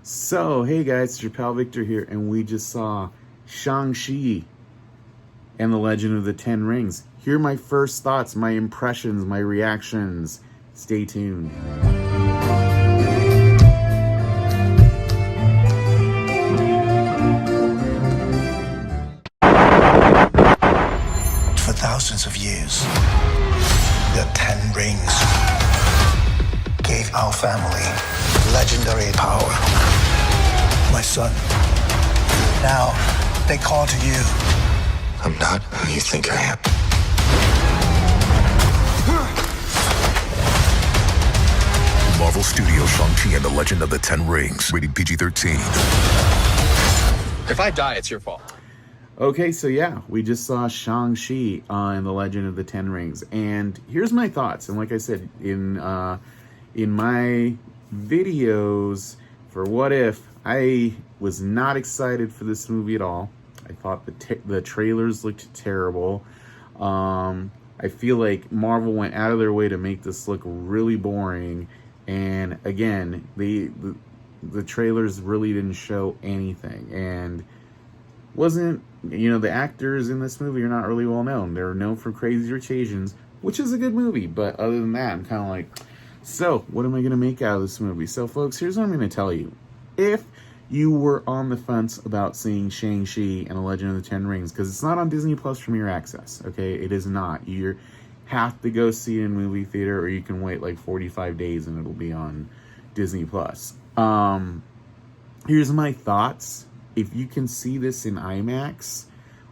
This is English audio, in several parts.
So, hey guys, it's your pal Victor here, and we just saw Shang-Chi and the Legend of the Ten Rings. Here are my first thoughts, my impressions, my reactions. Stay tuned. For thousands of years, the Ten Rings gave our family legendary power. My son, now they call to you. I'm not who you think I am. Marvel Studios Shang-Chi and the Legend of the Ten Rings. Rated PG-13. If I die, it's your fault. Okay, so yeah, we just saw Shang-Chi in the Legend of the Ten Rings, and here's my thoughts. And like I said, in my videos for What If, I was not excited for this movie at all. I thought the trailers looked terrible. I feel like Marvel went out of their way to make this look really boring. And again, the trailers really didn't show anything. And wasn't, the actors in this movie are not really well known. They're known for Crazy Rich Asians, which is a good movie. But other than that, I'm kind of like, so what am I going to make out of this movie? So folks, here's what I'm going to tell you. If you were on the fence about seeing Shang-Chi and the Legend of the Ten Rings, because it's not on Disney Plus Premier Access, okay? It is not. You have to go see it in movie theater, or you can wait like 45 days and it'll be on Disney Plus. Here's my thoughts. If you can see this in IMAX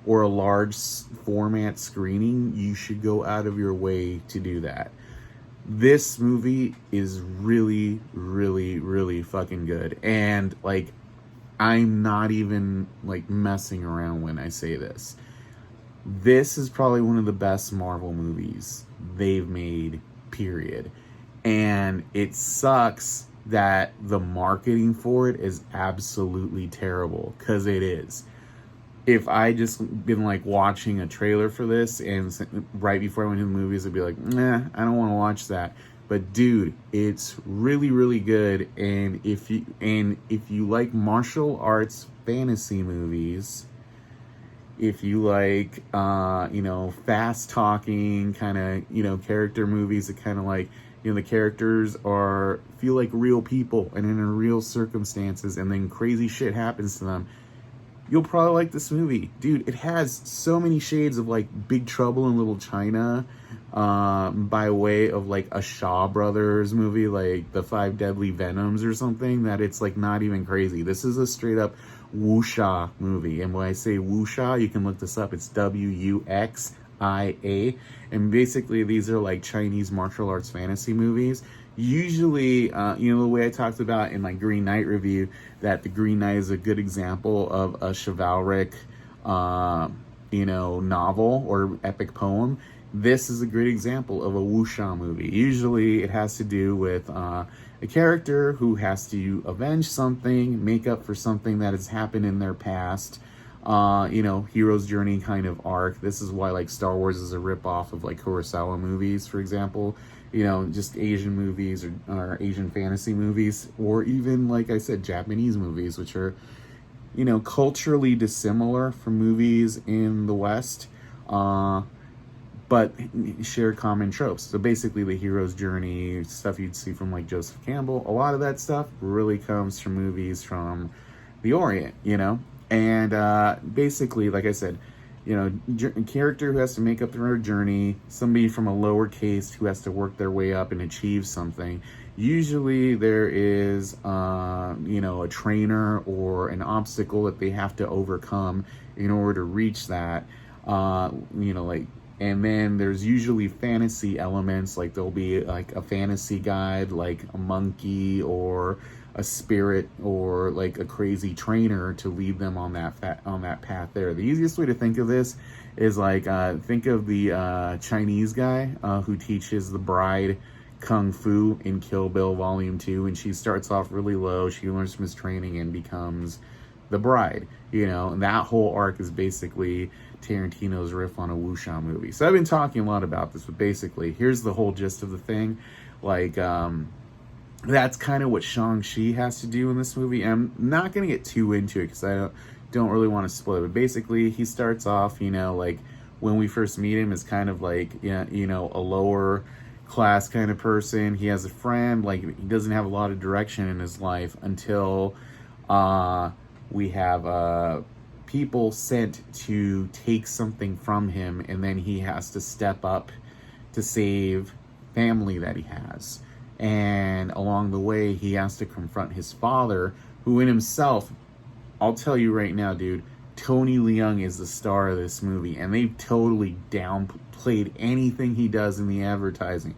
or a large format screening, you should go out of your way to do that. This movie is really, really, really fucking good. And like, I'm not even like messing around when I say this. This is probably one of the best Marvel movies they've made, period. And it sucks that the marketing for it is absolutely terrible, because it is. If I just been like watching a trailer for this and right before I went to the movies, I'd be like, nah, I don't want to watch that. But dude, it's really, really good. And if you like martial arts fantasy movies, if you like fast talking kind of character movies that kind of like the characters feel like real people and in real circumstances, and then crazy shit happens to them, you'll probably like this movie. Dude, it has so many shades of like Big Trouble in Little China, by way of like a Shaw Brothers movie, like The Five Deadly Venoms or something, that it's like not even crazy. This is a straight up wuxia movie. And when I say wuxia, you can look this up. It's WUXIA. And basically these are like Chinese martial arts fantasy movies. Usually, the way I talked about in my Green Knight review, that the Green Knight is a good example of a chivalric, novel or epic poem. This is a great example of a wuxia movie. Usually it has to do with a character who has to avenge something, make up for something that has happened in their past. Hero's journey kind of arc. This is why like Star Wars is a ripoff of like Kurosawa movies, for example. Just Asian movies or Asian fantasy movies, or even, like I said, Japanese movies, which are, culturally dissimilar from movies in the West, but share common tropes. So basically the hero's journey, stuff you'd see from like Joseph Campbell, a lot of that stuff really comes from movies from the Orient, and basically, like I said, a character who has to make up their journey, somebody from a lower caste who has to work their way up and achieve something. Usually there is, a trainer or an obstacle that they have to overcome in order to reach that, and then there's usually fantasy elements, like there'll be like a fantasy guide, like a monkey or a spirit or like a crazy trainer to lead them on that path there. The easiest way to think of this is like, think of the Chinese guy who teaches the bride Kung Fu in Kill Bill Volume 2, and she starts off really low, she learns from his training and becomes the bride, and that whole arc is basically Tarantino's riff on a wuxia movie. So I've been talking a lot about this, but basically here's the whole gist of the thing. Like, that's kind of what Shang-Chi has to do in this movie. And I'm not going to get too into it because I don't really want to spoil it. But basically, he starts off, like when we first meet him, is kind of like, a lower class kind of person. He has a friend, like he doesn't have a lot of direction in his life until we have people sent to take something from him, and then he has to step up to save family that he has. And along the way, he has to confront his father, who in himself, I'll tell you right now, dude, Tony Leung is the star of this movie, and they've totally downplayed anything he does in the advertising.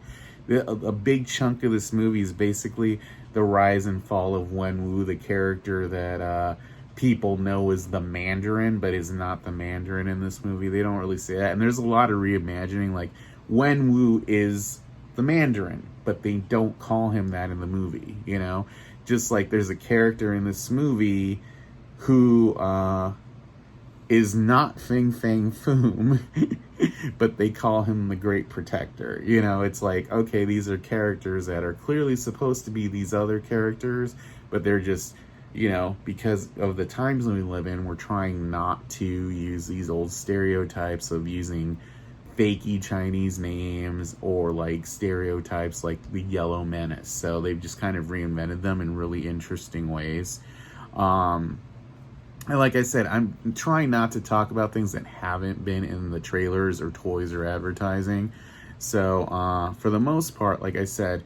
A big chunk of this movie is basically the rise and fall of Wenwu, the character that people know is the Mandarin, but is not the Mandarin in this movie. They don't really say that, and there's a lot of reimagining. Like, Wenwu is the Mandarin, but they don't call him that in the movie, Just like there's a character in this movie who is not Fing Fang Foom, but they call him the Great Protector. It's like, okay, these are characters that are clearly supposed to be these other characters, but they're just, because of the times that we live in, we're trying not to use these old stereotypes of using fakey Chinese names or like stereotypes like the Yellow Menace. So they've just kind of reinvented them in really interesting ways. And like I said, I'm trying not to talk about things that haven't been in the trailers or toys or advertising. So for the most part, like I said,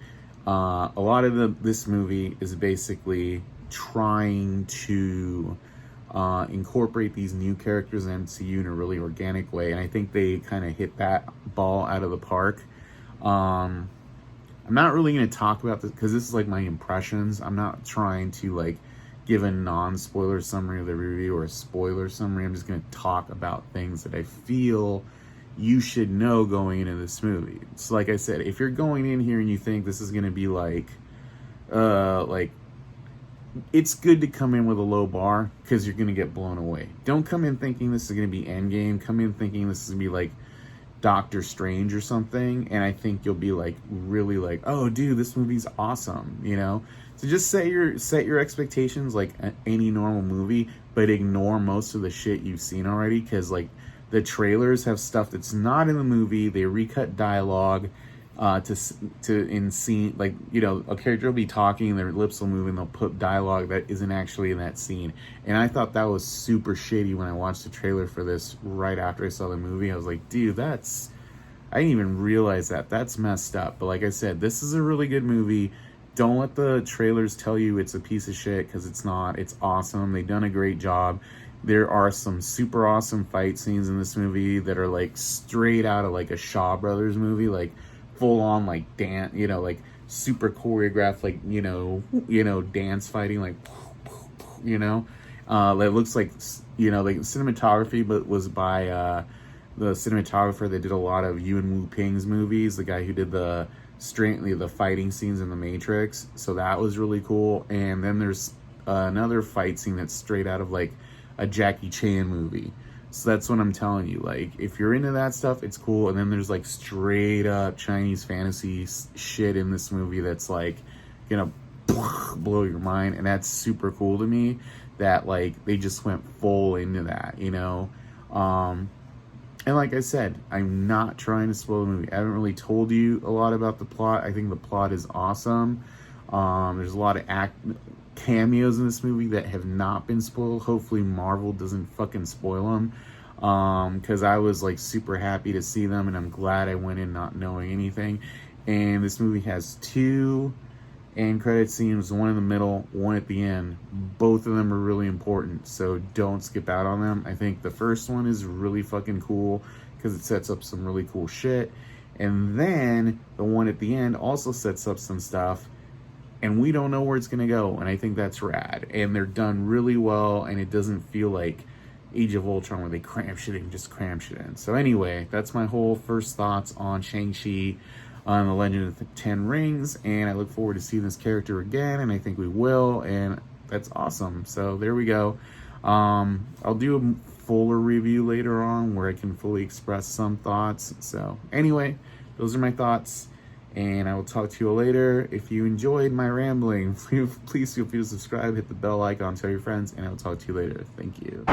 a lot of this movie is basically trying to incorporate these new characters in MCU in a really organic way, and I think they kind of hit that ball out of the park. I'm not really going to talk about this because this is like my impressions. I'm not trying to like give a non-spoiler summary of the review or a spoiler summary. I'm just going to talk about things that I feel you should know going into this movie. So like I said, if you're going in here and you think this is going to be like it's good to come in with a low bar because you're going to get blown away. Don't come in thinking this is going to be Endgame. Come in thinking this is going to be like Doctor Strange or something, and I think you'll be like really like, oh dude, this movie's awesome, So just set your expectations like any normal movie, but ignore most of the shit you've seen already, because like the trailers have stuff that's not in the movie. They recut dialogue to in scene, like a character will be talking, their lips will move, and they'll put dialogue that isn't actually in that scene. And I thought that was super shitty when I watched the trailer for this right after I saw the movie. I was like, dude, I didn't even realize that's messed up. But like I said, this is a really good movie. Don't let the trailers tell you it's a piece of shit, because it's not. It's awesome. They've done a great job. There are some super awesome fight scenes in this movie that are like straight out of like a Shaw Brothers movie, like full on like dance, like super choreographed, like dance fighting, like that looks like like cinematography, but was by the cinematographer that did a lot of Yuen Wu Ping's movies, the guy who did the fighting scenes in The Matrix. So that was really cool. And then there's another fight scene that's straight out of like a Jackie Chan movie. So that's what I'm telling you. Like, if you're into that stuff, it's cool. And then there's like straight up Chinese fantasy shit in this movie that's like gonna blow your mind, and that's super cool to me. That like they just went full into that, And like I said, I'm not trying to spoil the movie. I haven't really told you a lot about the plot. I think the plot is awesome. There's a lot of cameos in this movie that have not been spoiled. Hopefully Marvel doesn't fucking spoil them, because I was like super happy to see them, and I'm glad I went in not knowing anything. And this movie has 2 end credit scenes, one in the middle, one at the end. Both of them are really important, so don't skip out on them. I think the first one is really fucking cool because it sets up some really cool shit, and then the one at the end also sets up some stuff, and we don't know where it's gonna go, and I think that's rad. And they're done really well, and it doesn't feel like Age of Ultron where they cram shit in. So anyway, that's my whole first thoughts on Shang-Chi on The Legend of the Ten Rings, and I look forward to seeing this character again, and I think we will, and that's awesome. So there we go. I'll do a fuller review later on where I can fully express some thoughts. So anyway, those are my thoughts, And I will talk to you later. If you enjoyed my rambling, please feel free to subscribe, hit the bell icon, tell your friends, and I will talk to you later. Thank you.